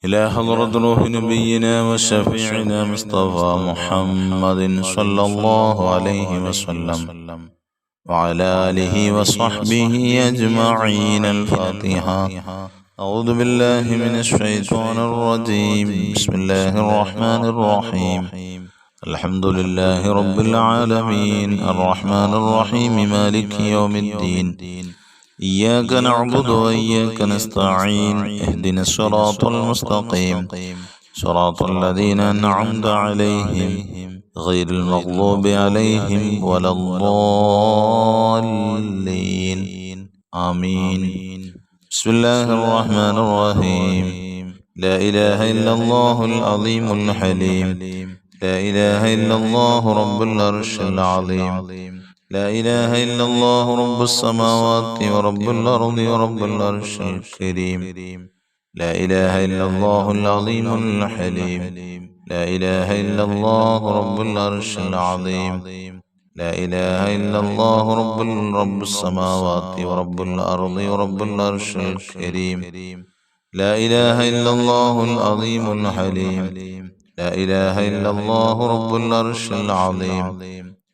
إلى حضرة روح نبينا وشفيعنا مصطفى محمد صلى الله عليه وسلم وعلى آله وصحبه أجمعين. الفاتحة. أعوذ بالله من الشيطان الرجيم. بسم الله الرحمن الرحيم. الحمد لله رب العالمين الرحمن الرحيم مالك يوم الدين. إياك نعبد وإياك نستعين. اهدنا الصراط المستقيم صراط الذين أنعمت عليهم غير المغضوب عليهم ولا الضالين. آمين. بسم الله الرحمن الرحيم. لا إله إلا الله العظيم الحليم. لا إله إلا الله رب العرش العظيم. لا إله إلا الله رب السماوات ورب الأرض ورب العرش الكريم. لا إله إلا الله العظيم الحليم. لا إله إلا الله رب العرش العظيم. لا إله إلا الله رب السماوات ورب الأرض ورب العرش الكريم. لا إله إلا الله العظيم الحليم. لا إله إلا الله رب العرش العظيم.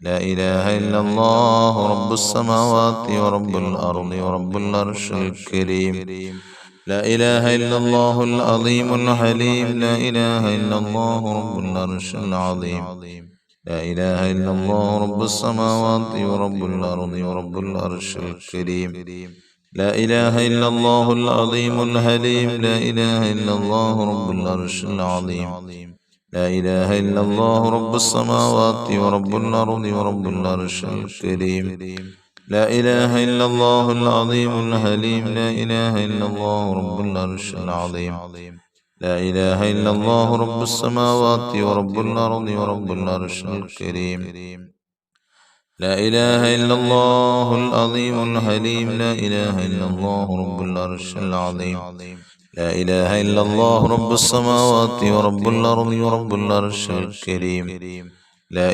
لا إله إلا الله رب السماوات ورب الأرض ورب العرش الكريم. لا إله إلا الله العظيم الحليم. لا إله إلا الله رب العرش العظيم. لا إله إلا الله رب السماوات ورب الأرض ورب العرش الكريم. لا إله إلا الله العظيم الحليم. لا إله إلا الله رب العرش العظيم. لا إله إلا الله رب السماوات ورب الأرض ورب العرش الكريم. لا إله إلا الله العظيم الحليم. لا إله إلا الله رب العرش العظيم. لا إله إلا الله رب السماوات ورب الأرض ورب العرش الكريم. لا إله إلا الله العظيم الحليم. لا إله إلا الله رب العرش العظيم. لا إله إلا الله رب السماوات ورب الأرض ورب العرش الكريم.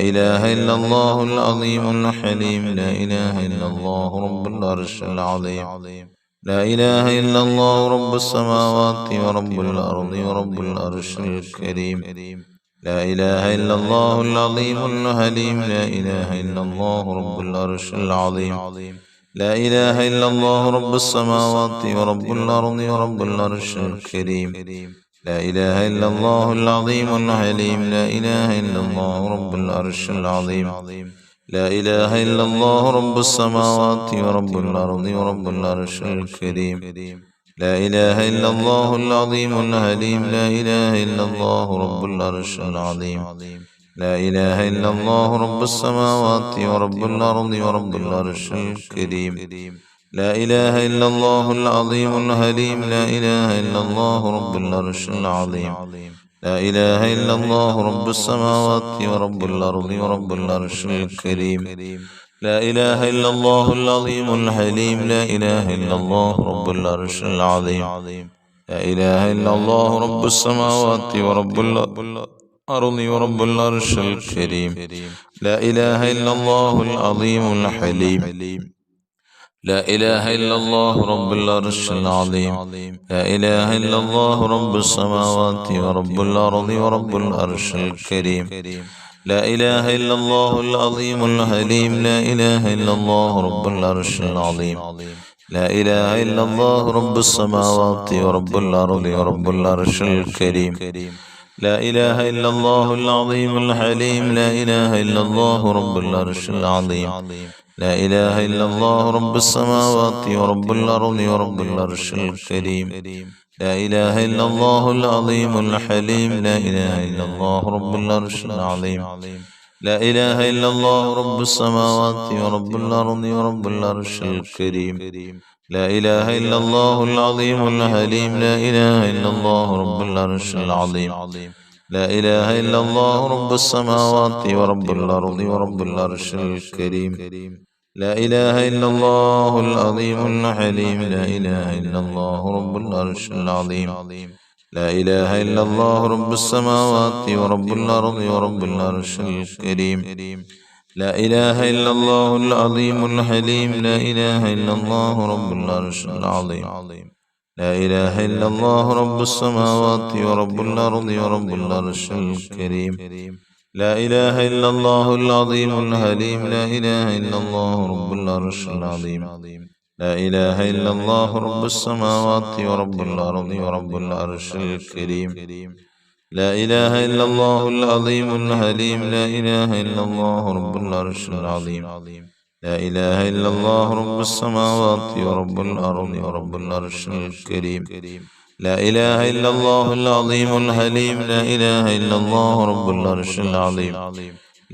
لا إله إلا الله العظيم الحليم. لا إله إلا الله رب العرش العظيم. لا إله إلا الله رب السماوات ورب الأرض ورب العرش الكريم. لا إله إلا الله العظيم الحليم. لا إله إلا الله رب العرش العظيم. لا إله إلا الله رب السماوات ورب الأرض ورب العرش الكريم. لا إله إلا الله العظيم الحليم. لا إله إلا الله رب العرش العظيم. لا إله إلا الله رب السماوات ورب الأرض ورب العرش الكريم. لا إله إلا الله العظيم الحليم. لا إله إلا الله رب العرش العظيم. لا إله إلا الله رب السماوات ورب الأرض ورب العرش الكريم. لا إله إلا الله العظيم الحليم. لا إله إلا الله رب العرش العظيم. لا إله إلا الله رب السماوات ورب الأرض ورب العرش الكريم. لا إله إلا الله العظيم الحليم. لا إله إلا الله رب العرش العظيم. لا إله إلا الله رب السماوات ورب الأرض ورب العرش الكريم. لا إله إلا الله العظيم الحليم. لا إله إلا الله رب العرش العظيم. لا إله إلا الله رب السماوات ورب الأرض ورب العرش الكريم. لا إله إلا الله العظيم الحليم. لا إله إلا الله رب العرش العظيم. لا إله إلا الله رب السماوات ورب الأرض ورب العرش الكريم. لا إله إلا الله العظيم الحليم. لا إله إلا الله رب العرش العظيم. لا إله إلا الله رب السماوات ورب الأرض ورب العرش الكريم. لا إله إلا الله العظيم الحليم. لا إله إلا الله رب العرش العظيم. لا إله إلا الله رب السماوات ورب الأرض ورب العرش الكريم. لا إله إلا الله العظيم الحليم. لا إله إلا الله رب العرش العظيم. لا إله إلا الله رب السماوات ورب الأرض ورب العرش الكريم. لا إله إلا الله العظيم الحليم. لا إله إلا الله رب العرش العظيم. لا إله إلا الله رب السماوات ورب الأرض ورب العرش الكريم. لا إله إلا الله العظيم الحليم. لا إله إلا الله رب العرش العظيم. لا إله إلا الله رب السماوات ورب الأرض ورب العرش الكريم. لا إله إلا الله العظيم الحليم. لا إله إلا الله رب العرش العظيم. لا إله إلا الله رب السماوات ورب الأرض ورب العرش الكريم. لا إله إلا الله العظيم الحليم. لا إله إلا الله رب العرش العظيم. لا إله إلا الله رب السماوات ورب الأرض ورب العرش الكريم. لا إله إلا الله العظيم الحليم. لا إله إلا الله رب العرش العظيم.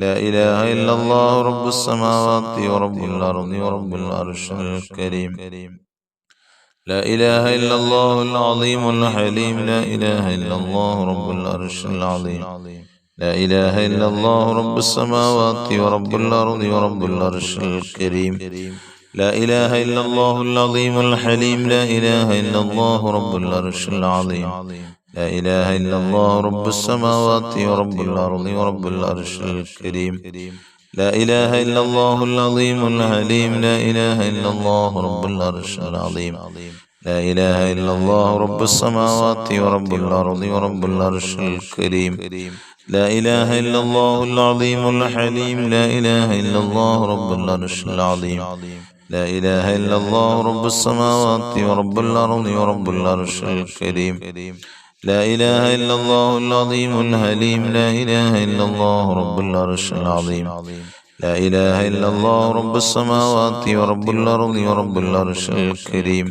لا إله إلا الله رب السماوات ورب الأرض ورب العرش الكريم. لا إله إلا الله العظيم الحليم. لا إله إلا الله رب العرش العظيم. لا إله إلا الله رب السماوات ورب الأرض ورب العرش الكريم. لا إله إلا الله العظيم الحليم. لا إله إلا الله رب العرش العظيم. لا إله إلا الله رب السماوات ورب الأرض ورب العرش الكريم. لا إله إلا الله العظيم الحليم. لا إله إلا الله رب العرش العظيم. لا إله إلا الله رب السماوات ورب الأرض ورب العرش الكريم. لا إله إلا الله العظيم الحليم. لا إله إلا الله رب العرش العظيم. لا إله إلا الله رب السماوات ورب الأرض ورب العرش الكريم. لا إله إلا الله العظيم الحليم. لا إله إلا الله رب العرش العظيم. لا إله إلا الله رب السماوات ورب الأرض ورب العرش الكريم.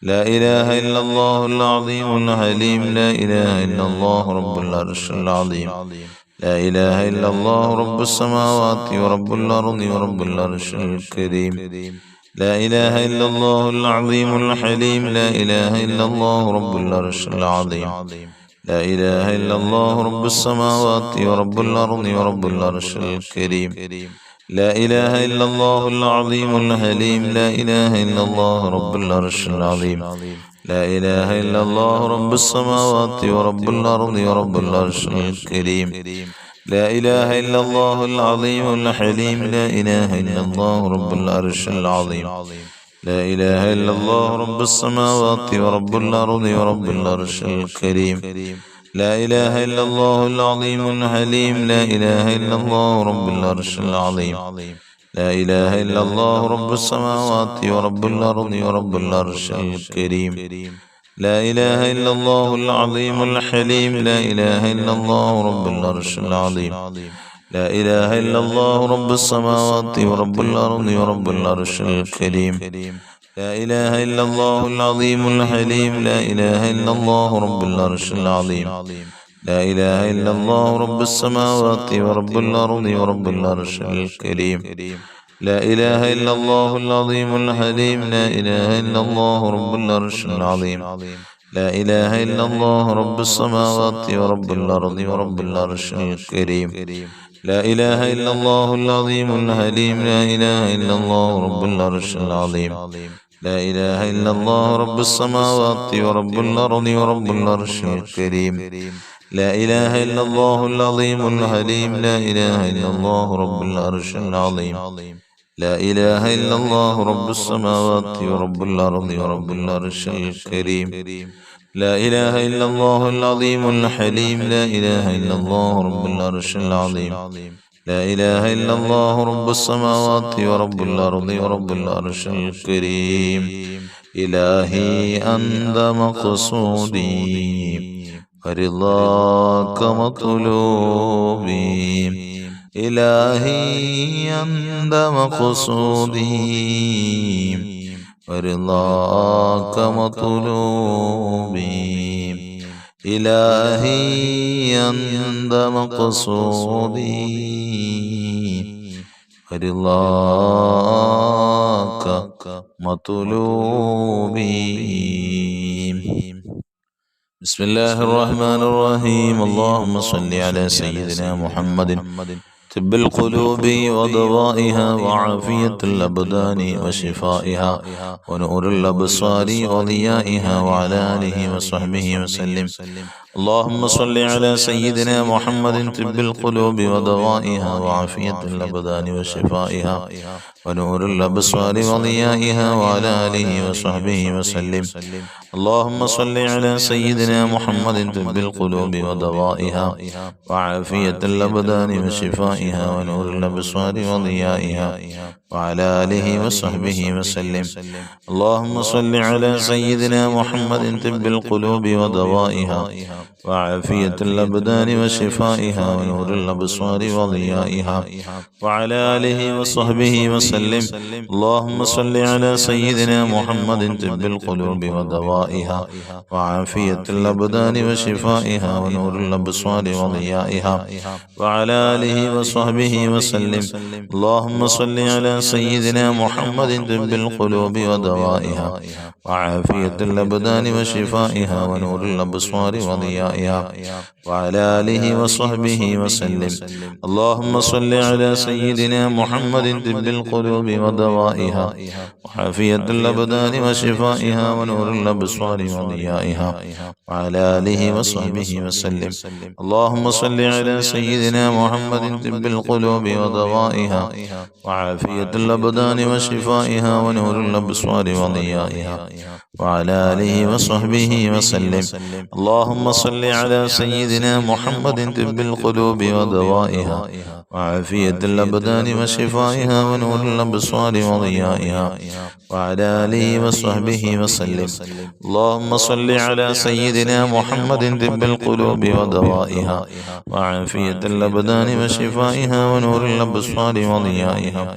لا إله إلا الله العظيم الحليم. لا إله إلا الله رب العرش العظيم. لا إله إلا الله رب السماوات ورب الأرض ورب العرش الكريم. لا إله إلا الله العظيم الحليم. لا إله إلا الله رب العرش العظيم. لا إله إلا الله رب السماوات ورب الأرض ورب العرش الكريم. لا إله إلا الله العظيم الحليم. لا إله إلا الله رب العرش العظيم. لا إله إلا الله رب السماوات ورب الأرض ورب العرش الكريم. لا إله إلا الله العظيم الحليم. لا إله إلا الله رب العرش العظيم. لا إله إلا الله رب السماوات ورب الأرض ورب العرش الكريم. لا إله إلا الله العظيم الحليم. لا إله إلا الله رب العرش العظيم. لا إله إلا الله رب السماوات ورب الأرض ورب العرش الكريم. لا إله إلا الله العظيم الحليم. لا إله إلا الله رب العرش العظيم. لا إله إلا الله رب السماوات ورب الأرض ورب العرش الكريم. لا إله إلا الله العظيم الحليم. لا إله إلا الله رب العرش العظيم. لا إله إلا الله رب السماوات ورب الأرض ورب العرش الكريم. لا إله إلا الله العظيم الحليم. لا إله إلا الله رب العرش العظيم. لا إله إلا الله رب السماوات ورب الأرض ورب العرش الكريم. لا إله إلا الله العظيم الحليم. لا إله إلا الله رب العرش العظيم. لا إله إلا الله رب السماوات ورب الأرض ورب العرش الكريم. لا إله إلا الله العظيم الحليم. لا إله إلا الله رب العرش العظيم. لا إله إلا الله رب السماوات ورب الأرض ورب العرش الكريم. لا إله إلا الله العظيم الحليم. لا إله إلا الله رب العرش العظيم. لا إله إلا الله رب السماوات ورب الأرض ورب العرش الكريم. إلهي أنت مقصودي ورضاك مطلوبي. إلهي أنت مقصودي ورضاك مطلوبي. إلهي أنت مقصودي ورضاك مطلوبي. بسم الله الرحمن الرحيم. اللهم صل على سيدنا محمد طب القلوب ودوائها وعافية الأبدان وشفائها ونور الأبصار وضيائها وعلى آله وصحبه وسلم. اللهم صل على سيدنا محمد طب القلوب ودوائها وعافية الأبدان وشفائها ونور الأبصار وضيائها وعلى آله وصحبه وسلم. اللهم صل على سيدنا محمد طب القلوب ودوائها وعافية الأبدان وشفائها ونور الأبصار وضيائها وعلى آله وصحبه وسلم. اللهم صل على سيدنا محمد طب القلوب ودوائها وعافية الأبدان وشفائها ونور الأبصار وضيائها وعلى آله وصحبه وسلم. اللهم صل على سيدنا محمد طب القلوب ودوائها وعافية الأبدان وشفائها ونور الأبصار وضيائها وعلى آله وصحبه وسلم. اللهم صل على سيدنا محمد طب القلوب ودوائها وعافية الأبدان وشفائها ونور الأبصار وضيائها وعلى آله وصحبه وسلم. اللهم صل على سيدنا محمد طب القلوب ودوائها وعافية الأبدان وشفائها ونور الأبصار وضيائها وعلى آله وصحبه وسلم. اللهم صل على سيدنا محمد طب القلوب ودوائها وعافية الأبدان وشفائها ونور الأبصار وضيائها وعلى آله وصحبه وسلم. اللهم صل على سيدنا محمد طب القلوب ودوائها وعافية الأبدان وشفائها ونور الأبصار وضيائها وعلى آله وصحبه وسلم. اللهم صل على سيدنا محمد طب القلوب ودوائها وعافية الأبدان وشفائها ونور الأبصار وضيائها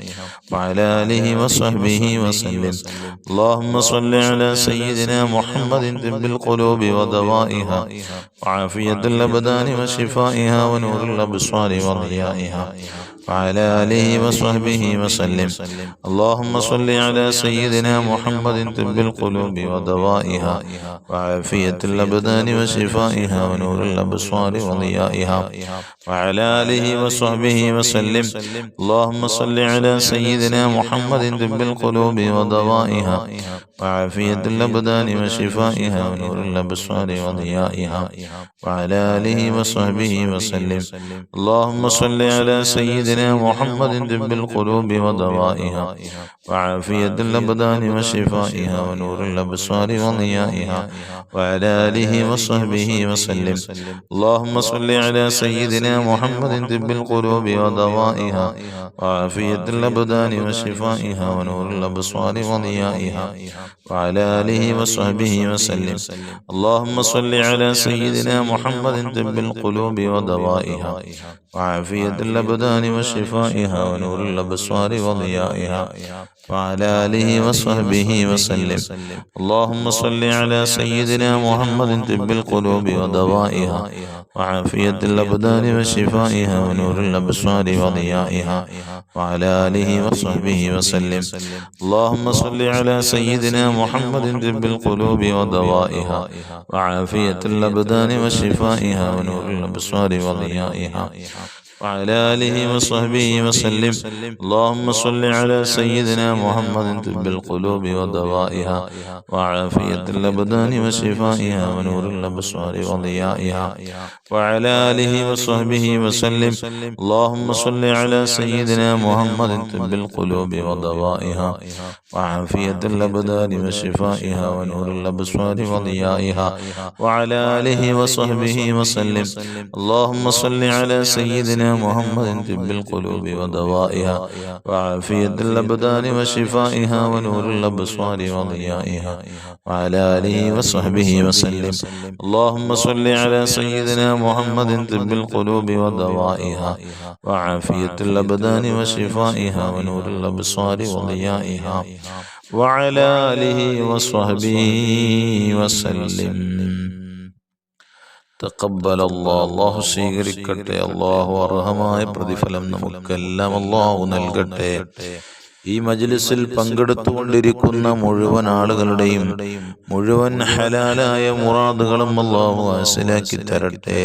وعلى آله وصحبه وسلم. اللهم صل على سيدنا محمد طب القلوب ودوائها وعافية الأبدان وشفائها ونور الأبصار وضيائها وعلى آله وصحبه وسلم. اللهم صل على سيدنا محمد طب القلوب ودوائها وعافية الأبدان وشفائها ونور الأبصار وضيائها وعلى آله وصحبه وسلم. اللهم صل على سيدنا محمد طب القلوب ودوائها وعافية الأبدان وشفائها ونور الأبصار وضيائها وعلى آله وصحبه وسلم. اللهم صل على سيدنا محمد طب القلوب ودوائها وعافية الأبدان وشفائها ونور الأبصار وضيائها وعلى آله وصحبه وسلم. اللهم صل على سيدنا محمد طب القلوب ودوائها وعافية الأبدان وشفائها ونور الأبصار وضيائها وعلى آله وصحبه وسلم. اللهم صل على سيدنا محمد طب القلوب ودوائها وعافية الأبدان وشفائها ونور الأبصار وضيائها وعلى آله وصحبه وسلم. اللهم صل على سيدنا محمد طب القلوب ودوائها وعافية الأبدان وشفائها ونور الأبصار وضيائها وعلى آله وصحبه وسلم. اللهم صل على سيدنا محمد طب القلوب ودوائها وعافية الأبدان وشفائها ونور الأبصار وضيائها وعلى آله وصحبه وسلم. اللهم صل على سيدنا محمد طب القلوب ودوائها وعافية الأبدان وشفائها ونور الأبصار وضيائها وعلى آله وصحبه وسلم. اللهم صل على سيدنا محمد طب القلوب ودوائها وعافية الأبدان وشفائها ونور الأبصار وضيائها وعلى آله وصحبه وسلم. اللهم صل على سيدنا محمد طب القلوب ودوائها وعافية الأبدان وشفائها ونور الأبصار وضيائها وعلى آله وصحبه وسلم. اللهم صل على سيدنا محمد طب القلوب ودوائها وعافية الأبدان وشفائها ونور الأبصار وضيائها وعلى آله وصحبه وسلم. തഖബ്ബൽ അല്ലാഹു സ്വീകരിക്കട്ടെ. അല്ലാഹു അർഹമായ പ്രതിഫലം നമുക്കെല്ലാം അല്ലാഹു നൽകട്ടെ. ഈ മജ്ലിസിൽ പങ്കെടുത്തുകൊണ്ടിരിക്കുന്ന മുഴുവൻ ആളുകളുടെയും മുഴുവൻ ഹലാലായ മുറാദുകളും അല്ലാഹു ഹാസിലാക്കി തരട്ടെ.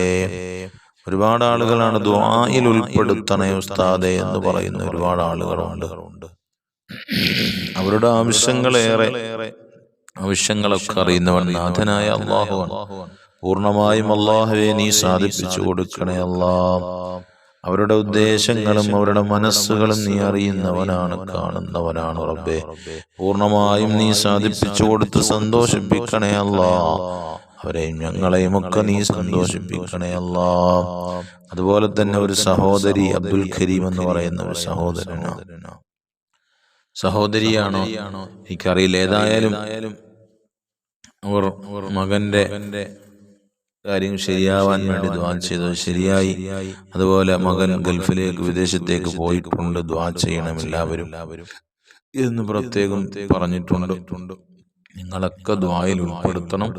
ഒരുപാട് ആളുകളാണ് ദുആയിൽ ഉൾപ്പെടുത്തണേ ഉസ്താദേ എന്ന് പറയുന്ന ഒരുപാട് ആളുകളുണ്ട്. അവരുടെ ആവശ്യങ്ങളേറെ, ആവശ്യങ്ങളൊക്കെ അറിയുന്നവൻ നാഥനായ അല്ലാഹുവാണ്. പൂർണ്ണമായും അല്ലാഹുവേ നീ സാധിപ്പിച്ചു കൊടുക്കണേ അല്ലാഹ്. അവരുടെ ഉദ്ദേശങ്ങളും അവരുടെ മനസ്സുകളും നീ അറിയുന്നവനാണ്, കാണുന്നവനാണ് റബ്ബേ. പൂർണ്ണമായും നീ സാധിപ്പിച്ചു കൊടുത്ത് സന്തോഷിപ്പിക്കണേ അല്ലാ. അവരെയും ഞങ്ങളെയും ഒക്കെ നീ സന്തോഷിപ്പിക്കണേ അല്ലാ. അതുപോലെ തന്നെ ഒരു സഹോദരി അബ്ദുൽ കരീം എന്ന് പറയുന്ന ഒരു സഹോദരിയാണോ എനിക്കറിയില്ല. ഏതായാലും അവർ മകന്റെ കാര്യം ശരിയാവാൻ വേണ്ടി ദുആ ചെയ്തത് ശരിയായി. അതുപോലെ മകൻ ഗൾഫിലേക്ക് വിദേശത്തേക്ക് പോയിട്ടുണ്ട്, ദുആ ചെയ്യണം എല്ലാവരും എന്ന് പ്രത്യേകം പറഞ്ഞിട്ടുണ്ട്. നിങ്ങളൊക്കെ ദുആയിൽ ഉൾപ്പെടുത്തണം.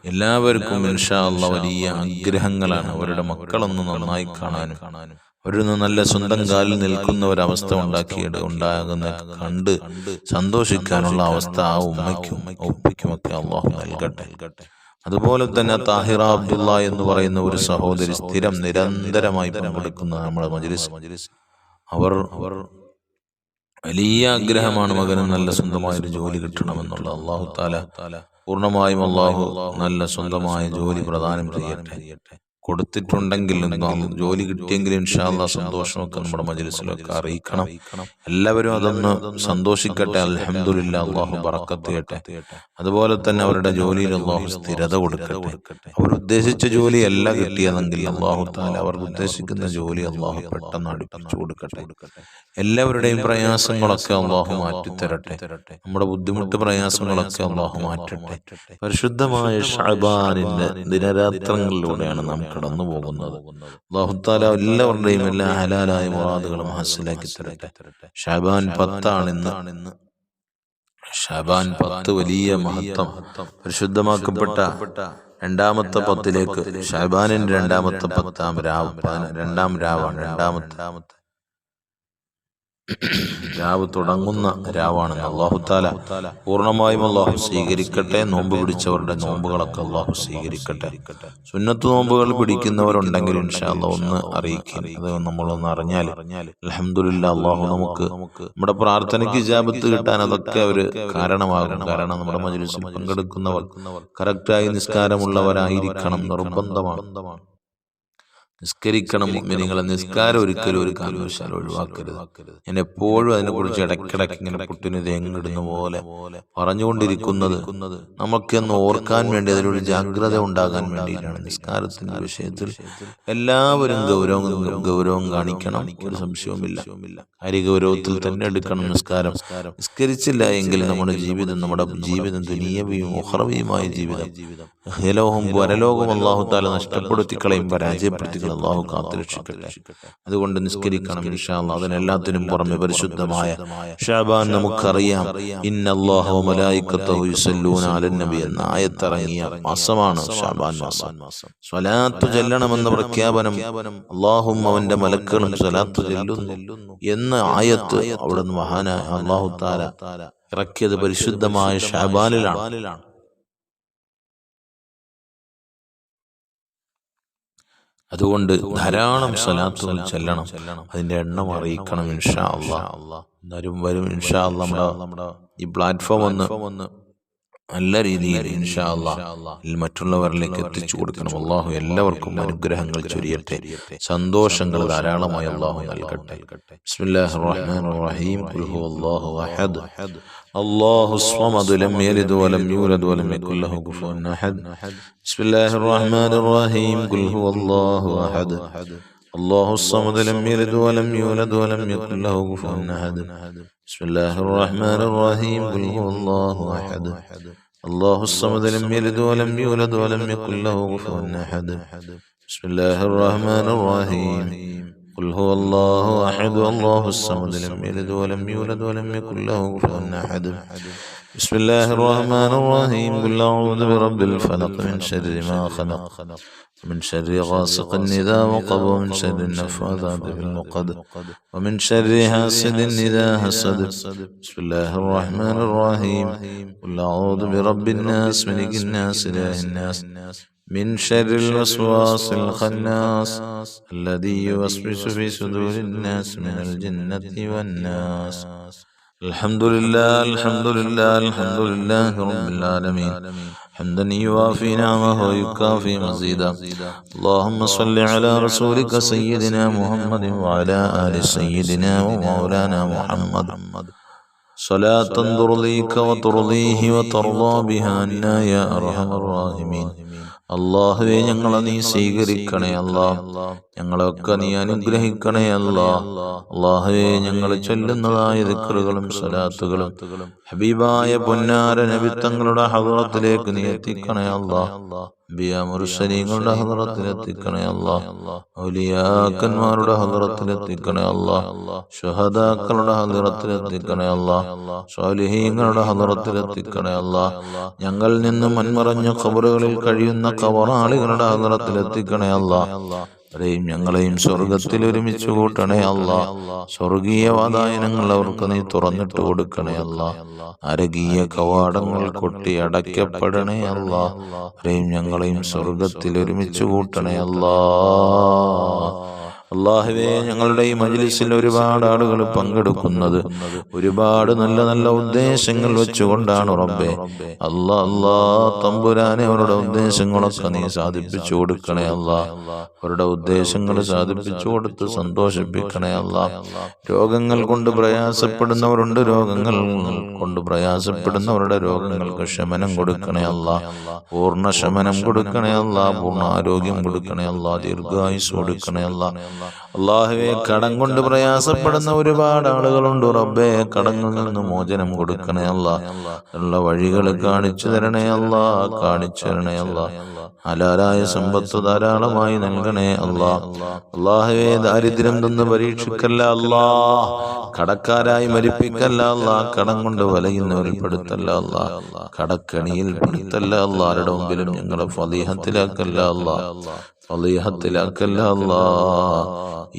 എല്ലാവർക്കും ഇൻഷാ അല്ലാഹ് വലിയ ആഗ്രഹങ്ങളാണ് അവരുടെ മക്കളൊന്ന് നന്നായി കാണാനും അവരൊന്ന് നല്ല സ്വന്തം കാലിൽ നിൽക്കുന്ന ഒരവസ്ഥ ഉണ്ടാകുന്ന കണ്ട് സന്തോഷിക്കാനുള്ള അവസ്ഥ ആ ഉമ്മയ്ക്കും ഉപ്പയ്ക്കുമൊക്കെ അല്ലാഹു നൽകട്ടെ. അതുപോലെ തന്നെ താഹിറ അബ്ദുള്ള എന്ന് പറയുന്ന ഒരു സഹോദരി നിരന്തരമായി പങ്കെടുക്കുന്ന നമ്മുടെ മജ്ലിസ്, അവർ വലിയ ആഗ്രഹമാണ് മകന് നല്ല സ്വന്തമായ ഒരു ജോലി കിട്ടണമെന്നുള്ള. അല്ലാഹു തആല പൂർണ്ണമായും അല്ലാഹു നല്ല സ്വന്തമായ ജോലി പ്രദാനം ചെയ്യട്ടെ. കൊടുത്തിട്ടുണ്ടെങ്കിൽ ജോലി കിട്ടിയെങ്കിൽ ഇൻഷാ അല്ലാഹ് സന്തോഷമൊക്കെ നമ്മുടെ മജ്ലിസിലൊക്കെ അറിയിക്കണം. എല്ലാവരും അതൊന്ന് സന്തോഷിക്കട്ടെ. അൽഹംദുലില്ലാഹ്, അല്ലാഹു ബറക്കത്ത് ചെയ്യട്ടെ. അതുപോലെ തന്നെ അവരുടെ ജോലിയിൽ അല്ലാഹു സ്ഥിരത കൊടുക്കട്ടെ. അവർ ഉദ്ദേശിച്ച ജോലിയല്ല കിട്ടിയതെങ്കിൽ അല്ലാഹു തആല അവർ ഉദ്ദേശിക്കുന്ന ജോലി അല്ലാഹു പെട്ടെന്ന് അടുപ്പിച്ചു കൊടുക്കട്ടെ. എല്ലാവരുടെയും പ്രയാസങ്ങളൊക്കെ അല്ലാഹു മാറ്റിത്തരട്ടെ. നമ്മുടെ ബുദ്ധിമുട്ട് പ്രയാസങ്ങളൊക്കെ അല്ലാഹു മാറ്റട്ടെ. പരിശുദ്ധമായ ശഅബാനിന്റെ ദിനരാത്രങ്ങളിലൂടെയാണ് നാം കടന്നു പോകുന്നത്. അല്ലാഹു തആല എല്ലാവരുടെയും എല്ലാ ഹലാലായ മുറാദുകളും ഹാസിലാക്കി തരട്ടെ. ശഅബാൻ 10 ആണിന്ന്. ശഅബാൻ 10 വലിയ മഹത്വം, പരിശുദ്ധമാക്കപ്പെട്ട രണ്ടാമത്തെ 10ലേക്ക് ശഅബാനിന്റെ രണ്ടാമത്തെ 10-ാം രാവ്, രണ്ടാം രാവാണ്. രാവ് തുടങ്ങുന്ന രാവാണ്. അല്ലാഹു തആല പൂർണ്ണമായും അല്ലാഹു സ്വീകരിക്കട്ടെ. നോമ്പ് പിടിച്ചവരുടെ നോമ്പുകളൊക്കെ അല്ലാഹു സ്വീകരിക്കട്ടെ. സുന്നത്ത് നോമ്പുകൾ പിടിക്കുന്നവരുണ്ടെങ്കിൽ ഇൻഷാ അല്ലാഹ് ഒന്ന് അറിയിക്കും. അത് നമ്മളൊന്ന് അറിഞ്ഞാൽ അൽഹംദുലില്ലാഹ് അല്ലാഹു നമുക്ക് നമ്മുടെ പ്രാർത്ഥനയ്ക്ക് ഇജാബത്ത് കിട്ടാൻ അതൊക്കെ ഒരു കാരണമാകും. കാരണം നമ്മുടെ മജ്ലിസിൽ പങ്കെടുക്കുന്നവർ കറക്റ്റായി നിസ്കാരമുള്ളവരായിരിക്കണം, നിർബന്ധമാണ്. നിസ്കരിക്കണം. മുഅ്മിനീങ്ങളെ നിസ്കാരം ഒരിക്കലും ഒരു കാരണവശാലും ഒഴിവാക്കരുത്. ഞാൻ എപ്പോഴും അതിനെക്കുറിച്ച് ഇടയ്ക്കിടയ്ക്ക് ഇങ്ങനെ പുട്ടിന് തേങ്ങിടുന്ന പോലെ പറഞ്ഞുകൊണ്ടിരിക്കുന്നത് നമുക്കൊന്ന് ഓർക്കാൻ വേണ്ടി, അതിലൊരു ജാഗ്രത ഉണ്ടാകാൻ വേണ്ടിയിട്ടാണ്. നിസ്കാരത്തിന്റെ വിഷയത്തിൽ എല്ലാവരും ഗൗരവം കാണിക്കണം, ഒരു സംശയവുമില്ല. കാര്യഗൗരവത്തിൽ തന്നെ എടുക്കണം നിസ്കാരം. നിസ്കരിച്ചില്ല എങ്കിൽ നമ്മുടെ ജീവിതം ദുനിയവിയും ഉഖറവിയുമായ ജീവിതം ഇഹലോകവും പരലോകവും അല്ലാഹു തആല നഷ്ടപ്പെടുത്തി കളയും, പരാജയപ്പെടുത്തി അല്ലാഹു കാത്തുരക്ഷിക്കട്ടെ. അതുകൊണ്ട് നിസ്കരിക്കണം ഇൻഷാ അല്ലാഹ്. അതിനെല്ലാത്തിനും പുറമെ പരിശുദ്ധമായ ശഅബാൻ നമുക്കറിയാം. ഇന്നല്ലാഹ വ മലായികതഹു യുസല്ലൂന അലൻ നബി എന്ന ആയത്തിറങ്ങിയ മാസമാണ് ശഅബാൻ മാസം. സ്വലാത്ത് ചൊല്ലണമെന്ന പ്രഖ്യാപനം അല്ലാഹുവും അവന്റെ മലക്കുകളും സ്വലാത്ത് ചൊല്ലുന്നു എന്ന ആയത്ത് അവിടുന്ന് മഹാനായ അല്ലാഹു തആല ഇറക്കിയത് പരിശുദ്ധമായ ശഅബാനിലാണ്. അതുകൊണ്ട് ധാരാളം സ്വലാത്തുകൾ ചെല്ലണം, അതിന്റെ എണ്ണം അറിയിക്കണം ഇൻഷാ അല്ലാഹ്. വരും ഇൻഷാ അല്ലാഹ്. നമ്മുടെ ഈ പ്ലാറ്റ്ഫോം ഒന്ന് നല്ല രീതിയിൽ ഇൻഷാ അല്ലാഹ് മറ്റുള്ളവരിലേക്ക് എത്തിച്ചു കൊടുക്കണം. അല്ലാഹു എല്ലാവർക്കും അനുഗ്രഹങ്ങൾ ചൊരിയട്ടെ, സന്തോഷങ്ങൾ ധാരാളമായി അല്ലാഹു നൽകട്ടെ. ബിസ്മില്ലാഹിർ റഹ്മാനിർ റഹീം. ഖുൽ ഹുവല്ലാഹു അഹദ് അല്ലാഹുസ് സ്വമദ് ലം യലിദ് വലം യൂലദ് വലം യകുൽ ലഹു കുഫുവൻ അഹദ്. ബിസ്മില്ലാഹിർ റഹ്മാനിർ റഹീം. ഖുൽ ഹുവല്ലാഹു അഹദ് അല്ലാഹുസ് സ്വമദ് ലം യലിദ് വലം യൂലദ് വലം യകുൽ ലഹു കുഫുവൻ അഹദ്. ബിസ്മില്ലാഹിർ റഹ്മാനിർ റഹീം. ഖുൽ ഹുവല്ലാഹു അഹദ് അല്ലാഹുസ് സ്വമദ് ലം യലിദ് വലം യൂലദ് വലം യകുൽ ലഹു കുഫുവൻ അഹദ്. ബിസ്മില്ലാഹിർ റഹ്മാനിർ റഹീം. ഖുൽ ഹുവല്ലാഹു അഹദ് അല്ലാഹുസ് സ്വമദ് ലം യലിദ് വലം യൂലദ് വലം യകുൽ ലഹു കുഫുവൻ അഹദ്. ബിസ്മില്ലാഹിർ റഹ്മാനിർ റഹീം. ഖുൽ അഊദു ബിറബ്ബിൽ ഫലഖ് മിൻ ശർരി മാ ഖലഖ് ومن شر غاسق إذا وقب ومن شر النفاثات في العقد ومن شر حاسد إذا حسد. بسم الله الرحمن الرحيم. قل أعوذ برب الناس ملك الناس إله الناس من شر الوسواس الخناس الذي يوسوس في صدور الناس من الجنة والناس. الحمد لله الحمد لله الحمد لله رب العالمين حمدا يوافي نعمه ويكافي مزيدا اللهم صل على رسولك سيدنا محمد وعلى آل سيدنا ومولانا محمد صلاة ترضيك وترضيه وترضى بها عنا يا أرحم الراحمين അല്ലാഹുവേ ഞങ്ങളെ നീ സ്വീകരിക്കണേ അല്ലാ ഞങ്ങളൊക്കെ നീ അനുഗ്രഹിക്കണേ അല്ലാ അല്ലാഹുവേ ഞങ്ങൾ ചൊല്ലുന്നതായ ദിക്റുകളും സ്വലാത്തുകളും ഹബീബായ പൊന്നാര നബി തങ്ങളുടെ ഹദ്റത്തിലേക്ക് നീ എത്തിക്കണേ അല്ലാ അംബിയാ മുർസലീങ്ങളുടെ ഹദ്റത്തിൽ എത്തിക്കണേ അല്ലാ ഔലിയാക്കന്മാരുടെ ഹദ്റത്തിൽ എത്തിക്കണേ അല്ലാ ശുഹദാക്കളുടെ ഹദ്റത്തിൽ എത്തിക്കണേ അല്ലാ സ്വാലിഹീങ്ങളുടെ ഹദ്റത്തിൽ എത്തിക്കണേ അല്ലാ ഞങ്ങളിൽ നിന്ന് മൺമറഞ്ഞ ഖബറുകളിൽ കഴിയുന്ന ഖബറാളികളുടെ ഹദ്റത്തിൽ എത്തിക്കണേ അല്ലാ അവരെയും ഞങ്ങളെയും സ്വർഗത്തിൽ ഒരുമിച്ച് കൂട്ടണേ അല്ലാ സ്വർഗീയ വാതായനങ്ങൾ അവർക്ക് നീ തുറന്നിട്ട് കൊടുക്കണേ അല്ലാ നരകീയ കവാടങ്ങൾ കൊട്ടി അടയ്ക്കപ്പെടണേ അല്ലാ അവരെയും ഞങ്ങളെയും സ്വർഗത്തിൽ ഒരുമിച്ച് കൂട്ടണേ അല്ലാ അല്ലാഹുവേ ഞങ്ങളുടെ ഈ മജ്ലിസിൽ ഒരുപാട് ആളുകൾ പങ്കെടുക്കുന്നത് ഒരുപാട് നല്ല നല്ല ഉദ്ദേശങ്ങൾ വെച്ചുകൊണ്ടാണ് റബ്ബേ അല്ലാ അല്ലാ തമ്പുരാനെ അവരുടെ ഉദ്ദേശങ്ങളൊക്കെ നീ സാധിപ്പിച്ചു കൊടുക്കണേ അല്ലാ അവരുടെ ഉദ്ദേശങ്ങൾ സാധിപ്പിച്ചു കൊടുത്ത് സന്തോഷിപ്പിക്കണേ അല്ലാ രോഗങ്ങൾ കൊണ്ട് പ്രയാസപ്പെടുന്നവരുണ്ട് രോഗങ്ങൾ കൊണ്ട് പ്രയാസപ്പെടുന്നവരുടെ രോഗങ്ങൾക്ക് ശമനം കൊടുക്കണേ അല്ലാ പൂർണ്ണ ശമനം കൊടുക്കണേ അല്ലാ പൂർണ്ണ ആരോഗ്യം കൊടുക്കണേ അല്ലാ ദീർഘായുസ് കൊടുക്കണേ അല്ലാ അല്ലാഹുവേ കടം കൊണ്ട് പ്രയാസപ്പെടുന്ന ഒരുപാട് ആളുകളുണ്ട് റബ്ബേ കടങ്ങളിൽ നിന്ന് മോചനം കൊടുക്കണേ അല്ലാ ഉള്ള വഴികൾ കാണിച്ചു തരണേ അല്ലാ കാണിച്ചു തരണേ അല്ലാ ഹലാലായ സമ്പത്ത് ധാരാളമായി നൽകണേ അല്ലാ അല്ലാഹുവേ ദാരിദ്ര്യം തന്ന് പരീക്ഷിക്കല്ല അല്ലാ കടക്കാരായി മരിപ്പിക്കല്ല അല്ലാ കടം കൊണ്ട് വലയുന്നവരിൽ പെടുത്തല്ല അല്ലാ കടക്കണിയിൽ പെടുത്തല്ല അല്ലാ ആരുടെ മുമ്പിലും ഞങ്ങളെ ഫളീഹത്തിലാക്കല്ല അല്ലാ ഫളീഹത്തിലാക്കല്ല അല്ലാ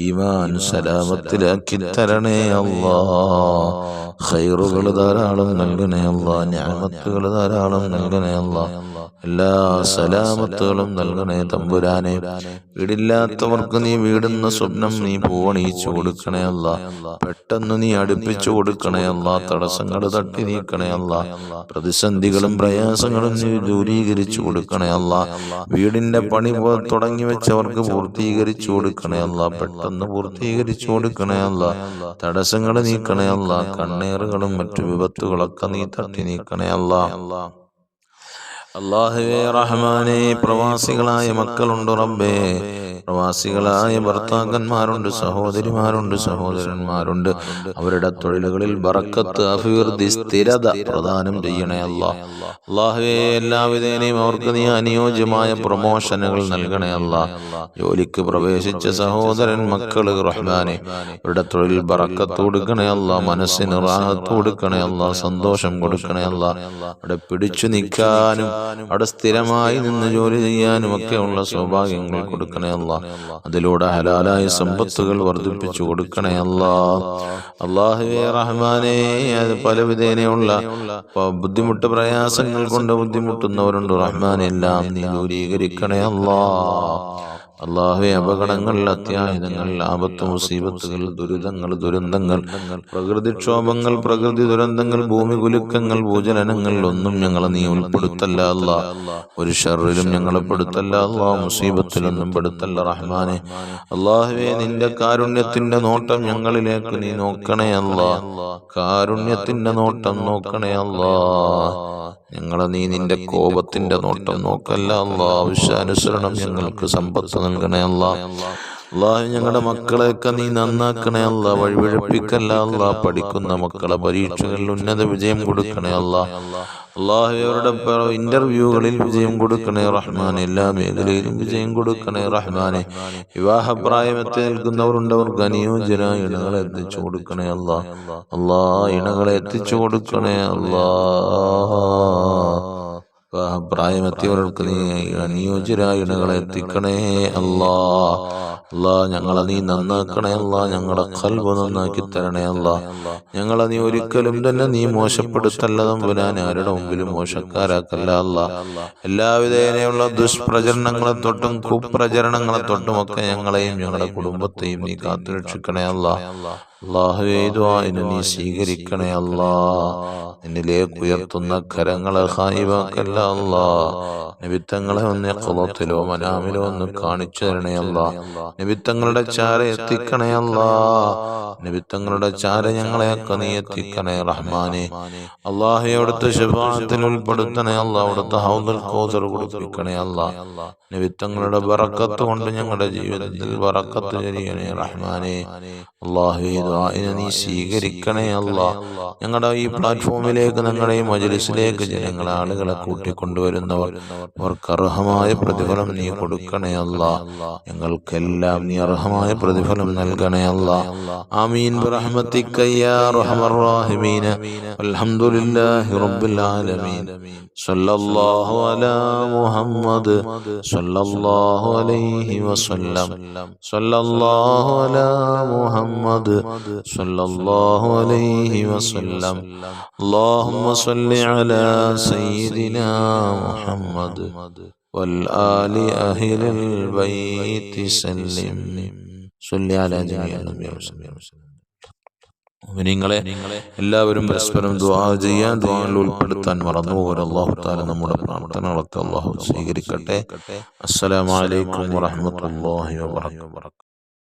ഈമാൻ സലാമത്തിലാക്കി തരണേ അല്ലാ ഖൈറുകൾ ധാരാളം നൽകണേ അല്ലാ നിഅമത്തുകൾ ധാരാളം നൽകണേ അല്ലാ എല്ലാ സലാമത്തുകളും നൽകണേ തമ്പുരാനെ വീടില്ലാത്തവർക്ക് നീ വീടുന്ന സ്വപ്നം നീ പൂവണിയിച്ചു കൊടുക്കണേ അല്ലാ പെട്ടെന്ന് നീ അടുപ്പിച്ചു കൊടുക്കണേ അല്ലാ തടസ്സങ്ങൾ തട്ടി നീക്കണേ അല്ലാ പ്രതിസന്ധികളും പ്രയാസങ്ങളും നീ ദൂരീകരിച്ചു കൊടുക്കണേ അല്ലാ വീടിന്റെ പണി തുടങ്ങി വെച്ചവർക്ക് പൂർത്തീകരിച്ചു കൊടുക്കണേ അല്ലാ പെട്ടെന്ന് പൂർത്തീകരിച്ചു കൊടുക്കണേ അല്ലാ തടസ്സങ്ങൾ നീക്കണേ അല്ലാ കണ്ണേറുകളും മറ്റു വിപത്തുകളൊക്കെ നീ തട്ടി നീക്കണേ അല്ലാ അല്ലാഹുവേ റഹ്മാനേ പ്രവാസികളായ മക്കളുണ്ട് റബ്ബേ പ്രവാസികളായ ഭർത്താക്കന്മാരുണ്ട് സഹോദരിമാരുണ്ട് സഹോദരന്മാരുണ്ട് അവരുടെ തൊഴിലുകളിൽ ബറക്കത്ത് അഭിവൃദ്ധി സ്ഥിരത പ്രദാനം ചെയ്യണേ അല്ലാ അല്ലാഹുവേ എല്ലാവിധേനയും അവർക്ക് നീ അനുയോജ്യമായ പ്രൊമോഷനുകൾ നൽകണേ അല്ലാ ജോലിക്ക് പ്രവേശിച്ച സഹോദരൻ മക്കള് റഹ്മാനെ അവരുടെ തൊഴിൽ ബറക്കത്ത് കൊടുക്കണേ അല്ലാ മനസ്സിന് റാഹത്ത് കൊടുക്കണേ അല്ലാ സന്തോഷം കൊടുക്കണേ അല്ലാ അവിടെ പിടിച്ചു നിൽക്കാനും അവിടെ സ്ഥിരമായി നിന്ന് ജോലി ചെയ്യാനും ഒക്കെയുള്ള സൗഭാഗ്യങ്ങൾ കൊടുക്കണേ അല്ലാ അതിലൂടെ ഹലാലായ സമ്പത്തുകൾ വർദ്ധിപ്പിച്ചു കൊടുക്കണേ അല്ലാ അല്ലാഹുവേ റഹ്മാനേ പലവിധേനയുള്ള ബുദ്ധിമുട്ട് പ്രയാസങ്ങൾ കൊണ്ട് ബുദ്ധിമുട്ടുന്നവരുണ്ട് റഹ്മാനെ എല്ലാം നീ ദൂരീകരിക്കണേ അല്ലാ അല്ലാഹുവേ അപകടങ്ങൾ അത്യാഹിതങ്ങൾ ആപത്ത് മുസീബത്തുകൾ ദുരിതങ്ങൾ ദുരന്തങ്ങൾ പ്രകൃതിക്ഷോഭങ്ങൾ പ്രകൃതി ദുരന്തങ്ങൾ ഭൂമി കുലുക്കങ്ങൾ ഭൂചലനങ്ങൾ ഒന്നും ഞങ്ങളെ നീ ഉൾപ്പെടുത്തല്ല അല്ലാ ഒരു ഷർറിലും ഞങ്ങളെ പെടുത്തല്ല അല്ലാ മുസീബത്തിലൊന്നും പെടുത്തല്ല റഹ്മാനെ അല്ലാഹുവേ നിന്റെ കാരുണ്യത്തിന്റെ നോട്ടം ഞങ്ങളിലേക്ക് നീ നോക്കണേ അല്ലാ കാരുണ്യത്തിന്റെ നോട്ടം നോക്കണേ അല്ലാ ഞങ്ങളെ നീ നിന്റെ കോപത്തിന്റെ നോട്ടം നോക്കല്ല അല്ലാ ആവശ്യാനുസരണം ഞങ്ങൾക്ക് സമ്പത്ത് നൽകണേ അല്ലാ അല്ലാഹു ഞങ്ങളുടെ മക്കളെയൊക്കെ നീ നന്നാക്കണേ അല്ലാ വഴിപിഴപ്പിക്കല്ല അല്ലാ പഠിക്കുന്ന മക്കളെ പരീക്ഷകളിൽ ഉന്നത വിജയം കൊടുക്കണേ അല്ലാ അല്ലാഹു അവരുടെ ഇന്റർവ്യൂകളിൽ വിജയം കൊടുക്കണേ റഹ്മാനെ എല്ലാ മേഖലയിലും വിജയം കൊടുക്കണേ റഹ്മാനെ വിവാഹപ്രായമെത്തി നിൽക്കുന്നവരുണ്ട് അവർക്ക് അനുയോജ്യരായ ഇണകളെ എത്തിച്ചു കൊടുക്കണേ അല്ലാ അല്ലാ ഇണകളെ എത്തിച്ചു കൊടുക്കണേ അല്ലാ പ്രായമെത്തിയവർക്ക് നീ അനുയോജ്യരായ ഇണകളെ എത്തിക്കണേ അല്ലാ അല്ലാ ഞങ്ങളെ നീ നന്നാക്കണേ അല്ലാ ഞങ്ങളുടെ ഖൽബ് നന്നാക്കി തരണേ അല്ലാ ഞങ്ങളെ നീ ഒരിക്കലും തന്നെ നീ മോശപ്പെടുത്തല്ല തമ്പുരാൻ ആരുടെ മുമ്പിലും മോശക്കാരാക്കല്ല അല്ലാ എല്ലാവിധേനയുള്ള ദുഷ്പ്രചരണങ്ങളെ തൊട്ടും കുപ്രചരണങ്ങളെ തൊട്ടും ഒക്കെ ഞങ്ങളെയും ഞങ്ങളുടെ കുടുംബത്തെയും നീ കാത്തുരക്ഷിക്കണേ അല്ലാ അല്ലാഹുവേ ഈ ദുആഇനെ നീ സ്വീകരിക്കണേ അല്ലാ. നിന്നിലേക്ക് ഉയർത്തുന്ന കരങ്ങളെ ഖായിബാക്കല്ല അല്ലാ. നബിത്തങ്ങളെ ഒന്ന് ഖുളത്തിലോ മനാമിലോ ഒന്ന് കാണിച്ചു തരണേ അല്ലാ. നബിത്തങ്ങളുടെ ചാര എത്തിക്കണേ അല്ലാ. നബിത്തങ്ങളുടെ ചാര ഞങ്ങളെയൊക്കെ നീ എത്തിക്കണേ റഹ്മാനെ. അല്ലാഹു അവിടുത്തെ ശഫാഅത്തിൽ ഉൾപ്പെടുത്തണേ അല്ലാ. അവിടുത്തെ ഹൗദുൽ കൗസർ കുടിപ്പിക്കണേ അല്ലാ. നബിത്തങ്ങളുടെ ബറക്കത്ത് കൊണ്ട് ഞങ്ങളുടെ ജീവിതത്തിൽ ബറക്കത്ത് ചൊരിയണേ റഹ്മാനെ. അല്ലാഹുവേ ഈ ദുആഇനെ നീ സ്വീകരിക്കണേ അല്ലാ. ഞങ്ങളുടെ ഈ പ്ലാറ്റ്ഫോമിലേക്ക് ഞങ്ങളുടെ ഈ മജ്ലിസിലേക്ക് ജനങ്ങളെ ആളുകളെ കൂട്ടിക്കൊണ്ടുവരുന്നവർ അവർക്ക് അർഹമായ പ്രതിഫലം നീ കൊടുക്കണേ അല്ലാ. ഞങ്ങൾക്കെല്ലാം നീ അർഹമായ പ്രതിഫലം നൽകണേ അല്ലാ. ആമീൻ ബിറഹ്മതിക യാ അർഹമർ റഹീമീൻ. അൽഹംദുലില്ലാഹി റബ്ബിൽ ആലമീൻ. സല്ലല്ലാഹു അലാ മുഹമ്മദ് സല്ലല്ലാഹു അലൈഹി വസല്ലം. സല്ലല്ലാഹു അലാ മുഹമ്മദ് സല്ലല്ലാഹു അലൈഹി വസല്ലം. അല്ലാഹുമ്മ സ്വല്ലി അലാ സയ്യിദിനാ മുഹമ്മദ് വൽ ആലി അഹ്ലിൽ ബൈത്തി സല്ലിം. സ്വല്ലി അലാ ജമീഇൽ മുസ്ലിമീൻ. നിങ്ങളെ എല്ലാവരും പരസ്പരം ദുആ ചെയ്യാൻ, ദുആയിൽ ഉൾപ്പെടുത്താൻ മറന്നുപോകരുത്. അല്ലാഹു തആല നമ്മുടെ പ്രാർത്ഥനകളൊക്കെ അല്ലാഹു സ്വീകരിക്കട്ടെ. അസ്സലാമു അലൈക്കും വറഹ്മത്തുള്ളാഹി വബറകാതുഹു.